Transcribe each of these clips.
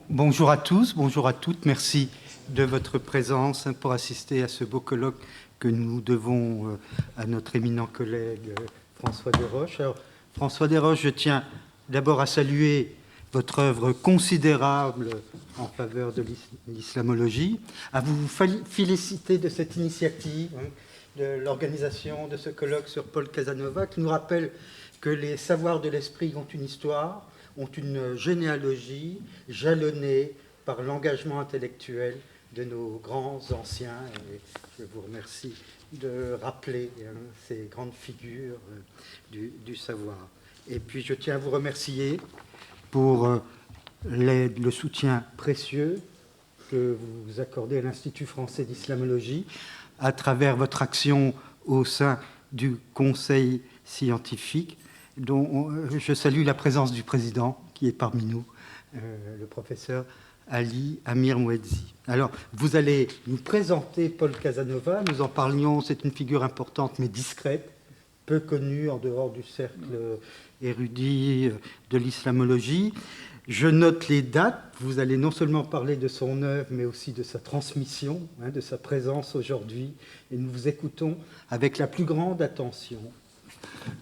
Bonjour à tous, bonjour à toutes. Merci de votre présence pour assister à ce beau colloque que nous devons à notre éminent collègue François Desroches. Alors, François Desroches, je tiens d'abord à saluer votre œuvre considérable en faveur de l'islamologie, à vous féliciter de cette initiative, de l'organisation de ce colloque sur Paul Casanova, qui nous rappelle que les savoirs de l'esprit ont une histoire, ont une généalogie jalonnée par l'engagement intellectuel de nos grands anciens. Et je vous remercie de rappeler ces grandes figures du savoir. Et puis je tiens à vous remercier pour l'aide, le soutien précieux que vous accordez à l'Institut français d'islamologie à travers votre action au sein du Conseil scientifique, dont je salue la présence du président qui est parmi nous, le professeur Ali Amir Mouedzi. Alors, vous allez nous présenter Paul Casanova. Nous en parlions, c'est une figure importante mais discrète, peu connue en dehors du cercle érudit de l'islamologie. Je note les dates. Vous allez non seulement parler de son œuvre, mais aussi de sa transmission, de sa présence aujourd'hui. Et nous vous écoutons avec la plus grande attention.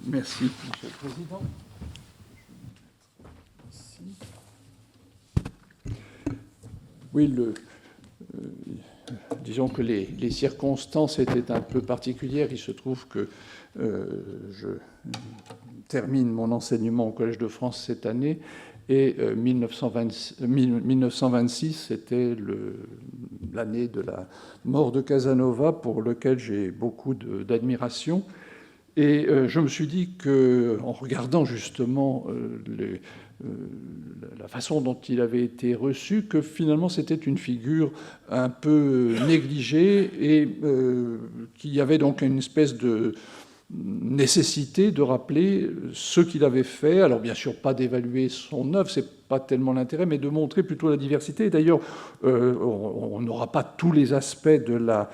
Merci, Monsieur le Président. Oui, disons que les circonstances étaient un peu particulières. Il se trouve que je termine mon enseignement au Collège de France cette année, et 1926, c'était l'année de la mort de Casanova, pour lequel j'ai beaucoup d'admiration. Et je me suis dit qu'en regardant justement la façon dont il avait été reçu, que finalement c'était une figure un peu négligée et qu'il y avait donc une espèce de nécessité de rappeler ce qu'il avait fait. Alors bien sûr, pas d'évaluer son œuvre, c'est pas tellement l'intérêt, mais de montrer plutôt la diversité. D'ailleurs, on n'aura pas tous les aspects de la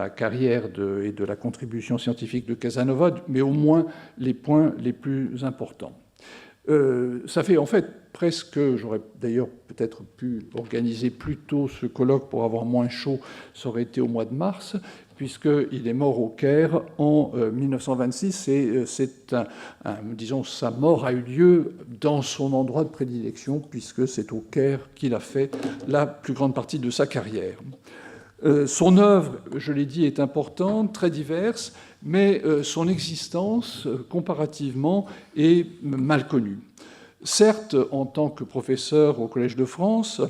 carrière et de la contribution scientifique de Casanova, mais au moins les points les plus importants. Ça fait en fait presque, j'aurais d'ailleurs peut-être pu organiser plus tôt ce colloque pour avoir moins chaud, ça aurait été au mois de mars, puisqu'il est mort au Caire en 1926, et disons, sa mort a eu lieu dans son endroit de prédilection, puisque c'est au Caire qu'il a fait la plus grande partie de sa carrière. Son œuvre, je l'ai dit, est importante, très diverse, mais son existence, comparativement, est mal connue. Certes, en tant que professeur au Collège de France,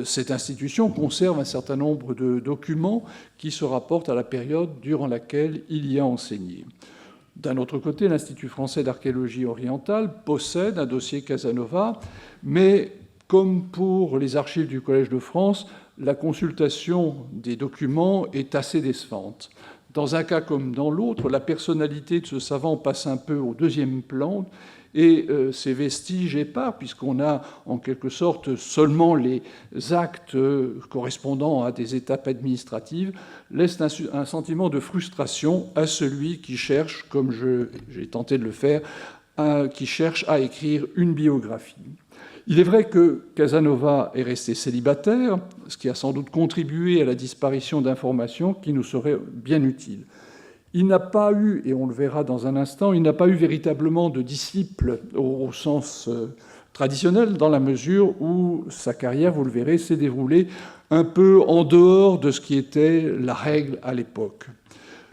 cette institution conserve un certain nombre de documents qui se rapportent à la période durant laquelle il y a enseigné. D'un autre côté, l'Institut français d'archéologie orientale possède un dossier Casanova, mais comme pour les archives du Collège de France, la consultation des documents est assez décevante. Dans un cas comme dans l'autre, la personnalité de ce savant passe un peu au deuxième plan, et ces vestiges épars, puisqu'on a en quelque sorte seulement les actes correspondant à des étapes administratives, laissent un sentiment de frustration à celui qui cherche, comme j'ai tenté de le faire, qui cherche à écrire une biographie. Il est vrai que Casanova est resté célibataire, ce qui a sans doute contribué à la disparition d'informations qui nous seraient bien utiles. Il n'a pas eu, et on le verra dans un instant, il n'a pas eu véritablement de disciple au sens traditionnel, dans la mesure où sa carrière, vous le verrez, s'est déroulée un peu en dehors de ce qui était la règle à l'époque.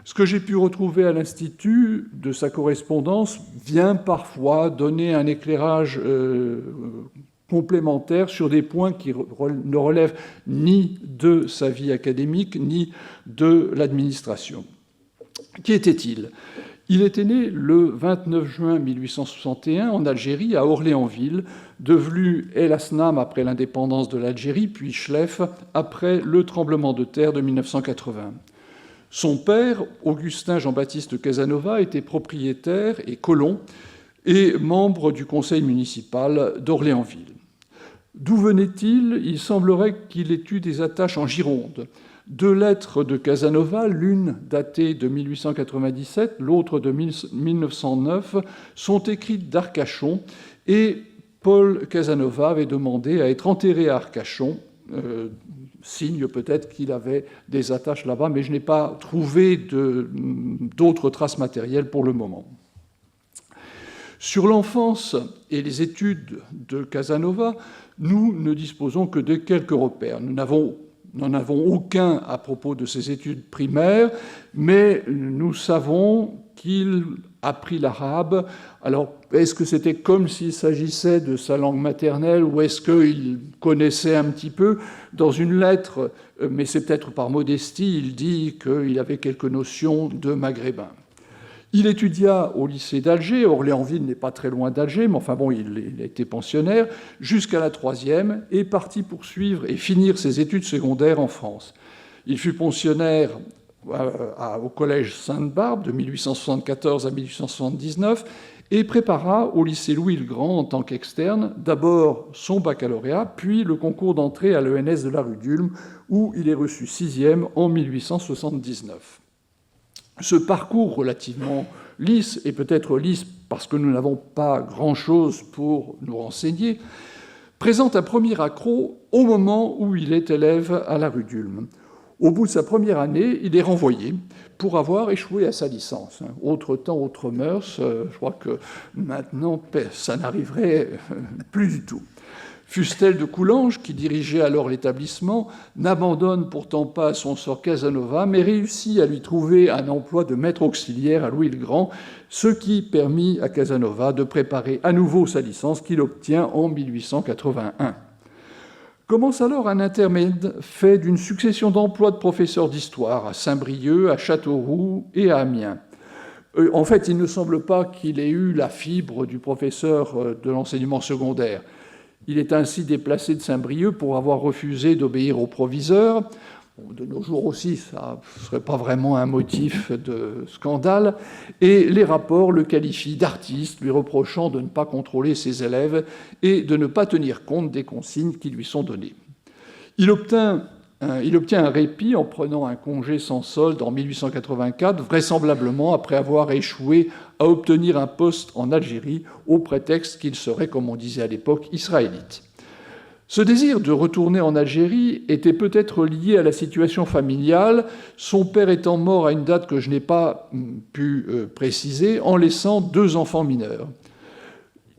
Ce que j'ai pu retrouver à l'Institut de sa correspondance vient parfois donner un éclairage complémentaire sur des points qui ne relèvent ni de sa vie académique, ni de l'administration. Qui était-il ? Il était né le 29 juin 1861 en Algérie, à Orléansville, devenu El Asnam après l'indépendance de l'Algérie, puis Chlef après le tremblement de terre de 1980. Son père, Augustin Jean-Baptiste Casanova, était propriétaire et colon et membre du conseil municipal d'Orléansville. D'où venait-il ? Il semblerait qu'il ait eu des attaches en Gironde. 2 lettres de Casanova, l'une datée de 1897, l'autre de 1909, sont écrites d'Arcachon et Paul Casanova avait demandé à être enterré à Arcachon, signe peut-être qu'il avait des attaches là-bas, mais je n'ai pas trouvé d'autres traces matérielles pour le moment. Sur l'enfance et les études de Casanova, nous ne disposons que de quelques repères. Nous n'en avons aucun à propos de ses études primaires, mais nous savons qu'il appris l'arabe. Alors, est-ce que c'était comme s'il s'agissait de sa langue maternelle ou est-ce qu'il connaissait un petit peu? Dans une lettre, mais c'est peut-être par modestie, il dit qu'il avait quelques notions de maghrébin. Il étudia au lycée d'Alger. Orléansville n'est pas très loin d'Alger, mais enfin bon, il a été pensionnaire jusqu'à la 3e et partit poursuivre et finir ses études secondaires en France. Il fut pensionnaire au collège Sainte-Barbe de 1874 à 1879 et prépara au lycée Louis-le-Grand en tant qu'externe d'abord son baccalauréat, puis le concours d'entrée à l'ENS de la rue d'Ulm, où il est reçu 6e en 1879. Ce parcours relativement lisse, et peut-être lisse parce que nous n'avons pas grand-chose pour nous renseigner, présente un premier accroc au moment où il est élève à la rue d'Ulm. Au bout de sa première année, il est renvoyé pour avoir échoué à sa licence. Autre temps, autre mœurs, je crois que maintenant, ça n'arriverait plus du tout. Fustel de Coulanges, qui dirigeait alors l'établissement, n'abandonne pourtant pas son sort Casanova, mais réussit à lui trouver un emploi de maître auxiliaire à Louis-le-Grand, ce qui permit à Casanova de préparer à nouveau sa licence qu'il obtient en 1881. Commence alors un intermède fait d'une succession d'emplois de professeur d'histoire à Saint-Brieuc, à Châteauroux et à Amiens. En fait, il ne semble pas qu'il ait eu la fibre du professeur de l'enseignement secondaire. Il est ainsi déplacé de Saint-Brieuc pour avoir refusé d'obéir au proviseur. De nos jours aussi, ça ne serait pas vraiment un motif de scandale. Et les rapports le qualifient d'artiste, lui reprochant de ne pas contrôler ses élèves et de ne pas tenir compte des consignes qui lui sont données. Il obtient un répit en prenant un congé sans solde en 1884, vraisemblablement après avoir échoué à obtenir un poste en Algérie au prétexte qu'il serait, comme on disait à l'époque, israélite. Ce désir de retourner en Algérie était peut-être lié à la situation familiale, son père étant mort à une date que je n'ai pas pu préciser, en laissant 2 enfants mineurs.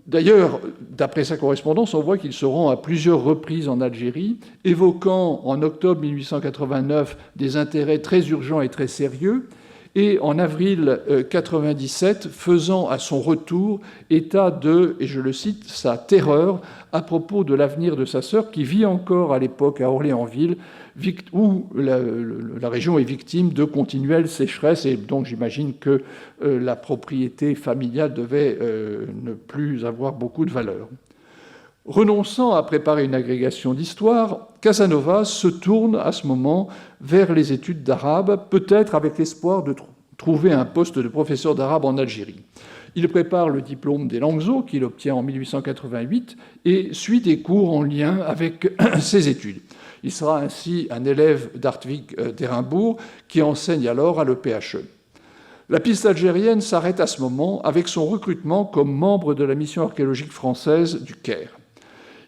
D'ailleurs, d'après sa correspondance, on voit qu'il se rend à plusieurs reprises en Algérie, évoquant en octobre 1889 des intérêts très urgents et très sérieux, et en avril 1997, faisant à son retour état de, et je le cite, sa terreur à propos de l'avenir de sa sœur, qui vit encore à l'époque à Orléansville, où la région est victime de continuelles sécheresses, et donc j'imagine que la propriété familiale devait ne plus avoir beaucoup de valeur. Renonçant à préparer une agrégation d'histoire, Casanova se tourne à ce moment vers les études d'arabe, peut-être avec l'espoir de trouver un poste de professeur d'arabe en Algérie. Il prépare le diplôme des langues qu'il obtient en 1888 et suit des cours en lien avec ses études. Il sera ainsi un élève d'Hartwig d'Érimbourg qui enseigne alors à l'EPHE. La piste algérienne s'arrête à ce moment avec son recrutement comme membre de la mission archéologique française du Caire.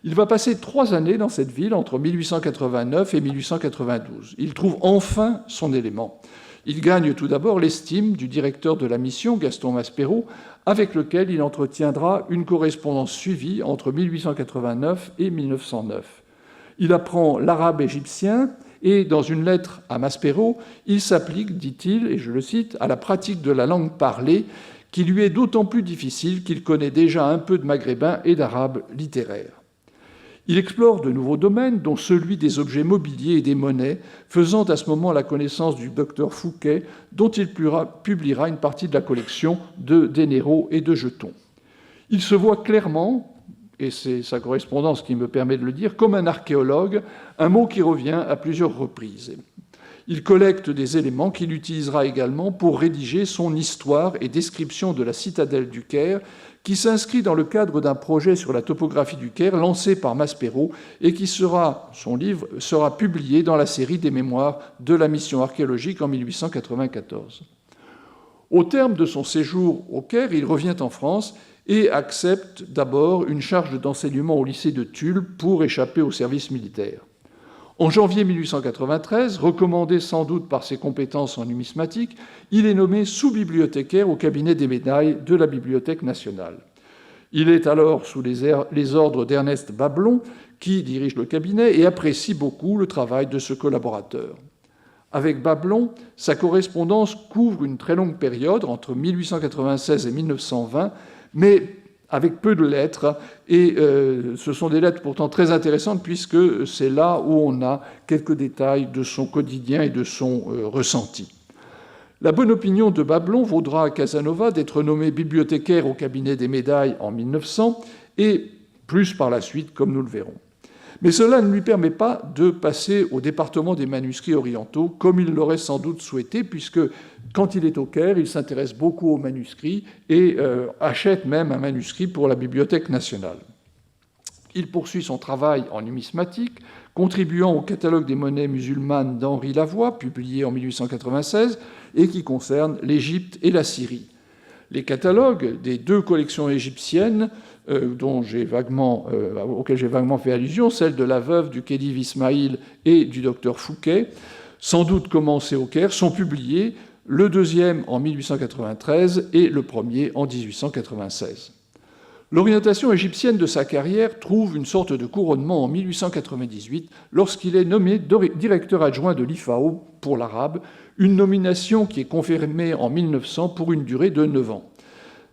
Il va passer 3 années dans cette ville entre 1889 et 1892. Il trouve enfin son élément. Il gagne tout d'abord l'estime du directeur de la mission, Gaston Maspero, avec lequel il entretiendra une correspondance suivie entre 1889 et 1909. Il apprend l'arabe égyptien et, dans une lettre à Maspero, il s'applique, dit-il, et je le cite, à la pratique de la langue parlée, qui lui est d'autant plus difficile qu'il connaît déjà un peu de maghrébin et d'arabe littéraire. Il explore de nouveaux domaines, dont celui des objets mobiliers et des monnaies, faisant à ce moment la connaissance du docteur Fouquet, dont il publiera une partie de la collection de dénéraux et de jetons. Il se voit clairement, et c'est sa correspondance qui me permet de le dire, comme un archéologue, un mot qui revient à plusieurs reprises. Il collecte des éléments qu'il utilisera également pour rédiger son histoire et description de la citadelle du Caire, qui s'inscrit dans le cadre d'un projet sur la topographie du Caire lancé par Maspero et qui son livre sera publié dans la série des mémoires de la mission archéologique en 1894. Au terme de son séjour au Caire, il revient en France et accepte d'abord une charge d'enseignement au lycée de Tulle pour échapper au service militaire. En janvier 1893, recommandé sans doute par ses compétences en numismatique, il est nommé sous-bibliothécaire au cabinet des médailles de la Bibliothèque nationale. Il est alors sous les ordres d'Ernest Bablon, qui dirige le cabinet et apprécie beaucoup le travail de ce collaborateur. Avec Bablon, sa correspondance couvre une très longue période, entre 1896 et 1920, mais avec peu de lettres, et ce sont des lettres pourtant très intéressantes, puisque c'est là où on a quelques détails de son quotidien et de son ressenti. La bonne opinion de Bablon vaudra à Casanova d'être nommé bibliothécaire au cabinet des médailles en 1900, et plus par la suite, comme nous le verrons. Mais cela ne lui permet pas de passer au département des manuscrits orientaux, comme il l'aurait sans doute souhaité, puisque quand il est au Caire, il s'intéresse beaucoup aux manuscrits et achète même un manuscrit pour la Bibliothèque nationale. Il poursuit son travail en numismatique, contribuant au catalogue des monnaies musulmanes d'Henri Lavoie, publié en 1896, et qui concerne l'Égypte et la Syrie. Les catalogues des deux collections égyptiennes auxquelles j'ai vaguement fait allusion, celle de la veuve du Khedive Ismaïl et du docteur Fouquet, sans doute commencés au Caire, sont publiés, le deuxième en 1893 et le premier en 1896. L'orientation égyptienne de sa carrière trouve une sorte de couronnement en 1898 lorsqu'il est nommé directeur adjoint de l'IFAO pour l'arabe, une nomination qui est confirmée en 1900 pour une durée de 9 ans.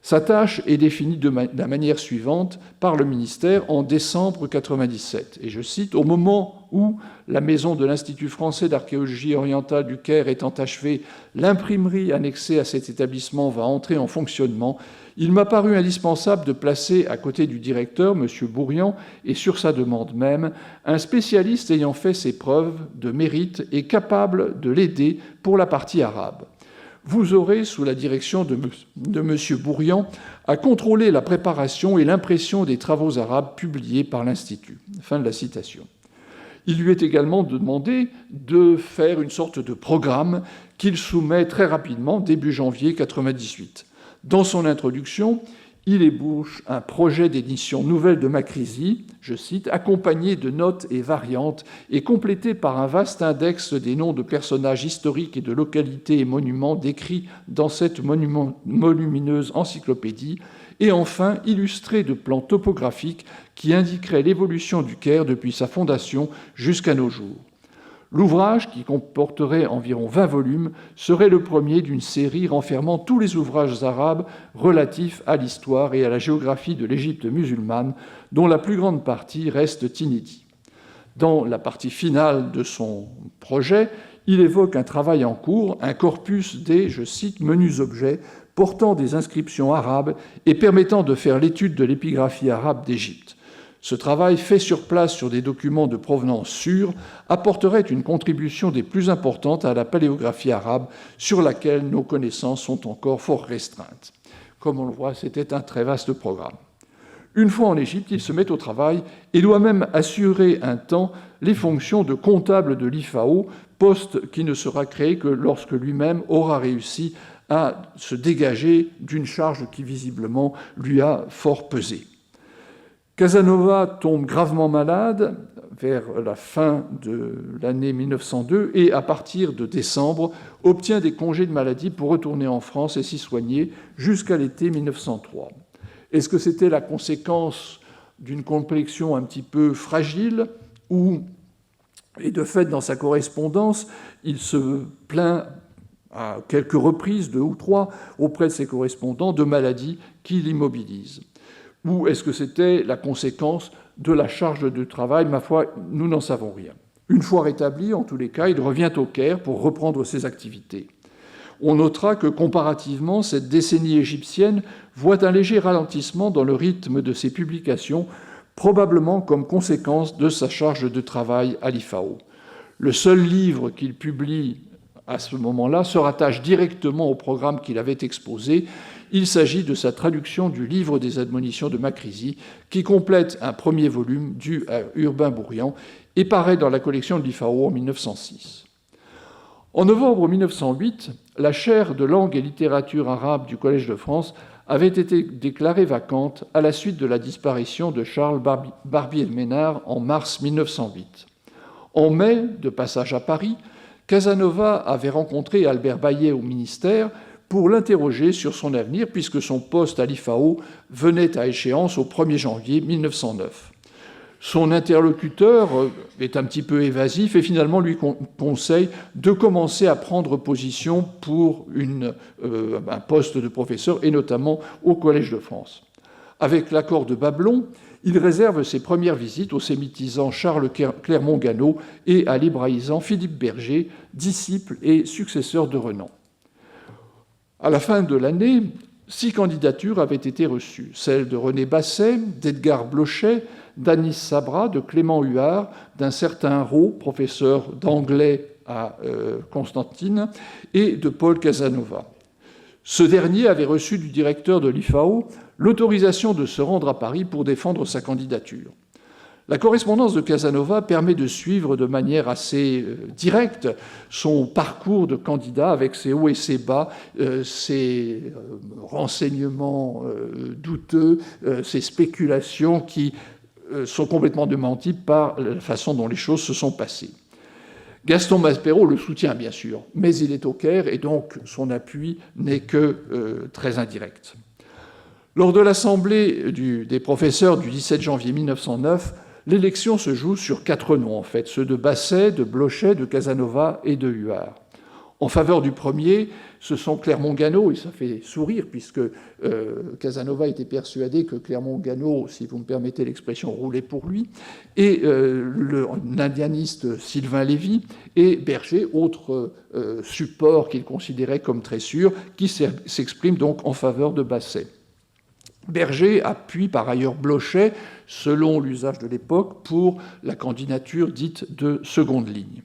Sa tâche est définie de la manière suivante par le ministère en décembre 1997. Et je cite, « Au moment où la maison de l'Institut français d'archéologie orientale du Caire étant achevée, l'imprimerie annexée à cet établissement va entrer en fonctionnement. Il m'a paru indispensable de placer à côté du directeur, M. Bourrian, et sur sa demande même, un spécialiste ayant fait ses preuves de mérite et capable de l'aider pour la partie arabe. Vous aurez, sous la direction de M. Bourrian, à contrôler la préparation et l'impression des travaux arabes publiés par l'Institut. » Fin de la citation. Il lui est également demandé de faire une sorte de programme qu'il soumet très rapidement, début janvier 1998. Dans son introduction, il ébauche un projet d'édition nouvelle de Makrizi, je cite, « accompagné de notes et variantes et complété par un vaste index des noms de personnages historiques et de localités et monuments décrits dans cette volumineuse encyclopédie, et enfin illustré de plans topographiques qui indiqueraient l'évolution du Caire depuis sa fondation jusqu'à nos jours. » L'ouvrage, qui comporterait environ 20 volumes, serait le premier d'une série renfermant tous les ouvrages arabes relatifs à l'histoire et à la géographie de l'Égypte musulmane, dont la plus grande partie reste inédite. Dans la partie finale de son projet, il évoque un travail en cours, un corpus des, je cite, « menus objets » portant des inscriptions arabes et permettant de faire l'étude de l'épigraphie arabe d'Égypte. Ce travail, fait sur place sur des documents de provenance sûre, apporterait une contribution des plus importantes à la paléographie arabe, sur laquelle nos connaissances sont encore fort restreintes. Comme on le voit, c'était un très vaste programme. Une fois en Égypte, il se met au travail et doit même assurer un temps les fonctions de comptable de l'IFAO, poste qui ne sera créé que lorsque lui-même aura réussi à se dégager d'une charge qui visiblement lui a fort pesé. Casanova tombe gravement malade vers la fin de l'année 1902 et, à partir de décembre, obtient des congés de maladie pour retourner en France et s'y soigner jusqu'à l'été 1903. Est-ce que c'était la conséquence d'une complexion un petit peu fragile et de fait, dans sa correspondance, il se plaint à quelques reprises, 2 ou 3, auprès de ses correspondants, de maladies qui l'immobilisent? Ou est-ce que c'était la conséquence de la charge de travail? Ma foi, nous n'en savons rien. Une fois rétabli, en tous les cas, il revient au Caire pour reprendre ses activités. On notera que, comparativement, cette décennie égyptienne voit un léger ralentissement dans le rythme de ses publications, probablement comme conséquence de sa charge de travail à l'IFAO. Le seul livre qu'il publie à ce moment-là se rattache directement au programme qu'il avait exposé. Il s'agit de sa traduction du livre des admonitions de Makrizi, qui complète un premier volume dû à Urbain Bourrian et paraît dans la collection de l'IFAO en 1906. En novembre 1908, la chaire de langue et littérature arabe du Collège de France avait été déclarée vacante à la suite de la disparition de Charles Barbier-Ménard en mars 1908. En mai, de passage à Paris, Casanova avait rencontré Albert Bayet au ministère pour l'interroger sur son avenir, puisque son poste à l'IFAO venait à échéance au 1er janvier 1909. Son interlocuteur est un petit peu évasif et finalement lui conseille de commencer à prendre position pour un poste de professeur, et notamment au Collège de France. Avec l'accord de Bablon, il réserve ses premières visites au sémitisant Charles Clermont-Ganneau et à l'hébraïsant Philippe Berger, disciple et successeur de Renan. À la fin de l'année, 6 candidatures avaient été reçues, celles de René Basset, d'Edgar Blochet, d'Anis Sabra, de Clément Huard, d'un certain Rau, professeur d'anglais à Constantine, et de Paul Casanova. Ce dernier avait reçu du directeur de l'IFAO l'autorisation de se rendre à Paris pour défendre sa candidature. La correspondance de Casanova permet de suivre de manière assez directe son parcours de candidat avec ses hauts et ses bas, ses renseignements douteux, ses spéculations qui sont complètement démenties par la façon dont les choses se sont passées. Gaston Maspero le soutient, bien sûr, mais il est au Caire et donc son appui n'est que très indirect. Lors de l'Assemblée des professeurs du 17 janvier 1909, l'élection se joue sur 4 noms, en fait, ceux de Basset, de Blochet, de Casanova et de Huard. En faveur du premier, ce sont Clermont-Ganneau, et ça fait sourire, puisque Casanova était persuadé que Clermont-Ganneau, si vous me permettez l'expression, roulait pour lui, et l'indianiste Sylvain Lévy, et Berger, autre support qu'il considérait comme très sûr, qui s'exprime donc en faveur de Basset. Berger appuie par ailleurs Blochet, selon l'usage de l'époque, pour la candidature dite de seconde ligne.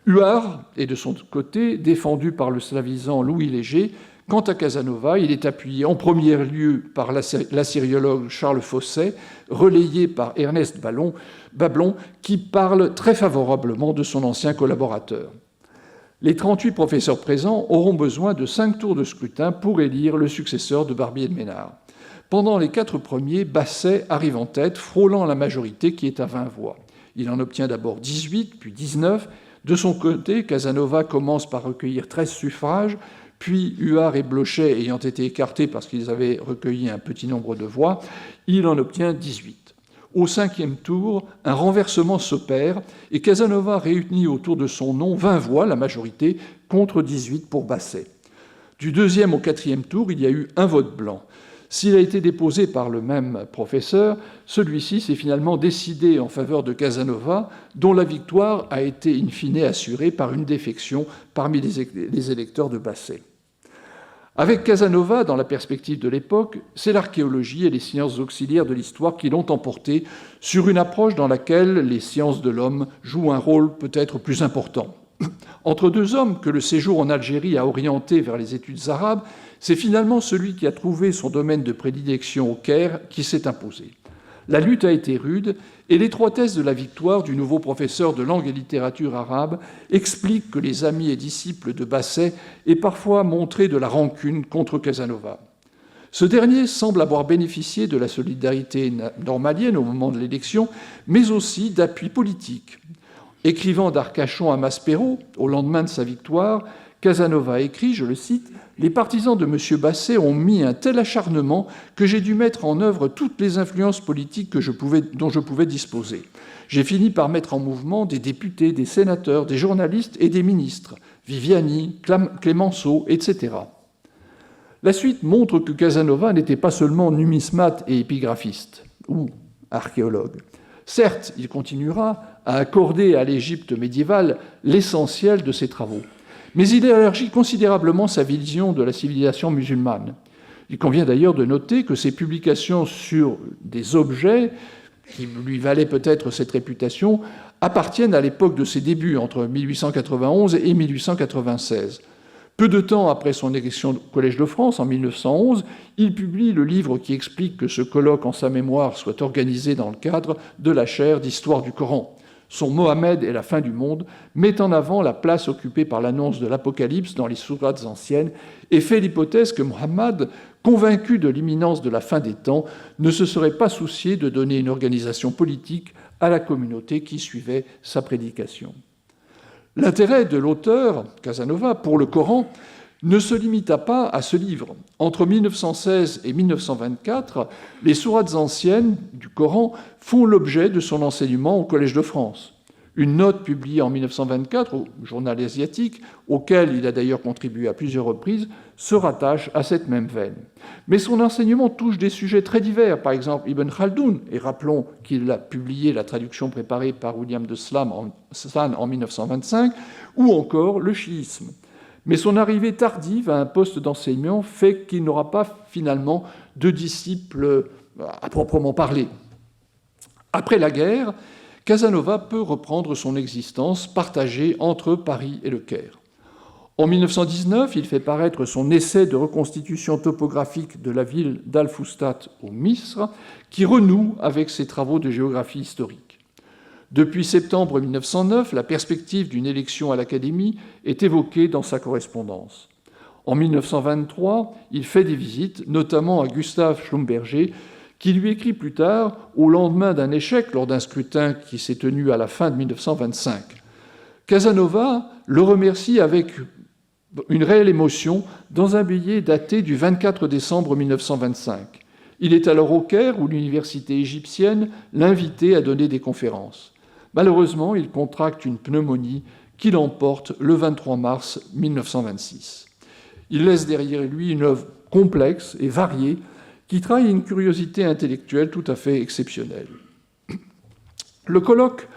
Huard est de son côté défendu par le slavisant Louis Léger. Quant à Casanova, il est appuyé en premier lieu par l'assyriologue Charles Fosset, relayé par Ernest Bablon, qui parle très favorablement de son ancien collaborateur. Les 38 professeurs présents auront besoin de 5 tours de scrutin pour élire le successeur de Barbier-Ménard. Pendant les 4 premiers, Basset arrive en tête, frôlant la majorité qui est à 20 voix. Il en obtient d'abord 18, puis 19. De son côté, Casanova commence par recueillir 13 suffrages, puis Huard et Blochet ayant été écartés parce qu'ils avaient recueilli un petit nombre de voix, il en obtient 18. Au 5e tour, un renversement s'opère et Casanova réunit autour de son nom 20 voix, la majorité, contre 18 pour Basset. Du 2e au 4e tour, il y a eu un vote blanc. S'il a été déposé par le même professeur, celui-ci s'est finalement décidé en faveur de Casanova, dont la victoire a été in fine assurée par une défection parmi les électeurs de Basset. Avec Casanova, dans la perspective de l'époque, c'est l'archéologie et les sciences auxiliaires de l'histoire qui l'ont emporté sur une approche dans laquelle les sciences de l'homme jouent un rôle peut-être plus important. Entre 2 hommes que le séjour en Algérie a orientés vers les études arabes, c'est finalement celui qui a trouvé son domaine de prédilection au Caire qui s'est imposé. La lutte a été rude et l'étroitesse de la victoire du nouveau professeur de langue et littérature arabe explique que les amis et disciples de Basset aient parfois montré de la rancune contre Casanova. Ce dernier semble avoir bénéficié de la solidarité normalienne au moment de l'élection, mais aussi d'appui politique. Écrivant d'Arcachon à Maspero, au lendemain de sa victoire, Casanova écrit, je le cite, « Les partisans de M. Basset ont mis un tel acharnement que j'ai dû mettre en œuvre toutes les influences politiques dont je pouvais disposer. J'ai fini par mettre en mouvement des députés, des sénateurs, des journalistes et des ministres, Viviani, Clémenceau, etc. » La suite montre que Casanova n'était pas seulement numismate et épigraphiste, ou archéologue. Certes, il continuera à accorder à l'Égypte médiévale l'essentiel de ses travaux, mais il élargit considérablement sa vision de la civilisation musulmane. Il convient d'ailleurs de noter que ses publications sur des objets, qui lui valaient peut-être cette réputation, appartiennent à l'époque de ses débuts, entre 1891 et 1896. Peu de temps après son élection au Collège de France, en 1911, il publie le livre qui explique que ce colloque en sa mémoire soit organisé dans le cadre de la chaire d'histoire du Coran. son Mohammed et la fin du monde, met en avant la place occupée par l'annonce de l'Apocalypse dans les sourates anciennes et fait l'hypothèse que Muhammad, convaincu de l'imminence de la fin des temps, ne se serait pas soucié de donner une organisation politique à la communauté qui suivait sa prédication. L'intérêt de l'auteur, Casanova, pour le Coran ne se limita pas à ce livre. Entre 1916 et 1924, les sourates anciennes du Coran font l'objet de son enseignement au Collège de France. Une note publiée en 1924 au Journal asiatique, auquel il a d'ailleurs contribué à plusieurs reprises, se rattache à cette même veine. Mais son enseignement touche des sujets très divers, par exemple Ibn Khaldoun, et rappelons qu'il a publié la traduction préparée par William de Slan en 1925, ou encore le chiisme. Mais son arrivée tardive à un poste d'enseignement fait qu'il n'aura pas finalement de disciples à proprement parler. Après la guerre, Casanova peut reprendre son existence partagée entre Paris et Le Caire. En 1919, il fait paraître son essai de reconstitution topographique de la ville d'Al-Fustat au Misr, qui renoue avec ses travaux de géographie historique. Depuis septembre 1909, la perspective d'une élection à l'Académie est évoquée dans sa correspondance. En 1923, il fait des visites, notamment à Gustave Schlumberger, qui lui écrit plus tard, au lendemain d'un échec lors d'un scrutin qui s'est tenu à la fin de 1925. Casanova le remercie avec une réelle émotion dans un billet daté du 24 décembre 1925. Il est alors au Caire où l'université égyptienne l'invitait à donner des conférences. Malheureusement, il contracte une pneumonie qui l'emporte le 23 mars 1926. Il laisse derrière lui une œuvre complexe et variée qui trahit une curiosité intellectuelle tout à fait exceptionnelle. Le colloque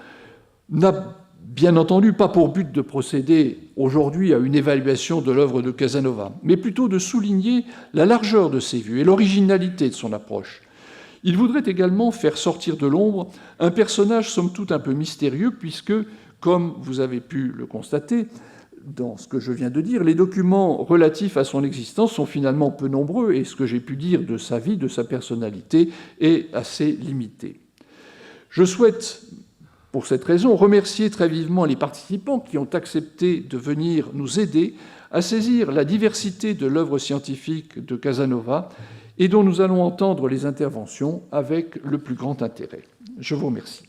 n'a bien entendu pas pour but de procéder aujourd'hui à une évaluation de l'œuvre de Casanova, mais plutôt de souligner la largeur de ses vues et l'originalité de son approche. Il voudrait également faire sortir de l'ombre un personnage somme toute un peu mystérieux, puisque, comme vous avez pu le constater dans ce que je viens de dire, les documents relatifs à son existence sont finalement peu nombreux, et ce que j'ai pu dire de sa vie, de sa personnalité, est assez limité. Je souhaite, pour cette raison, remercier très vivement les participants qui ont accepté de venir nous aider à saisir la diversité de l'œuvre scientifique de Casanova, et dont nous allons entendre les interventions avec le plus grand intérêt. Je vous remercie.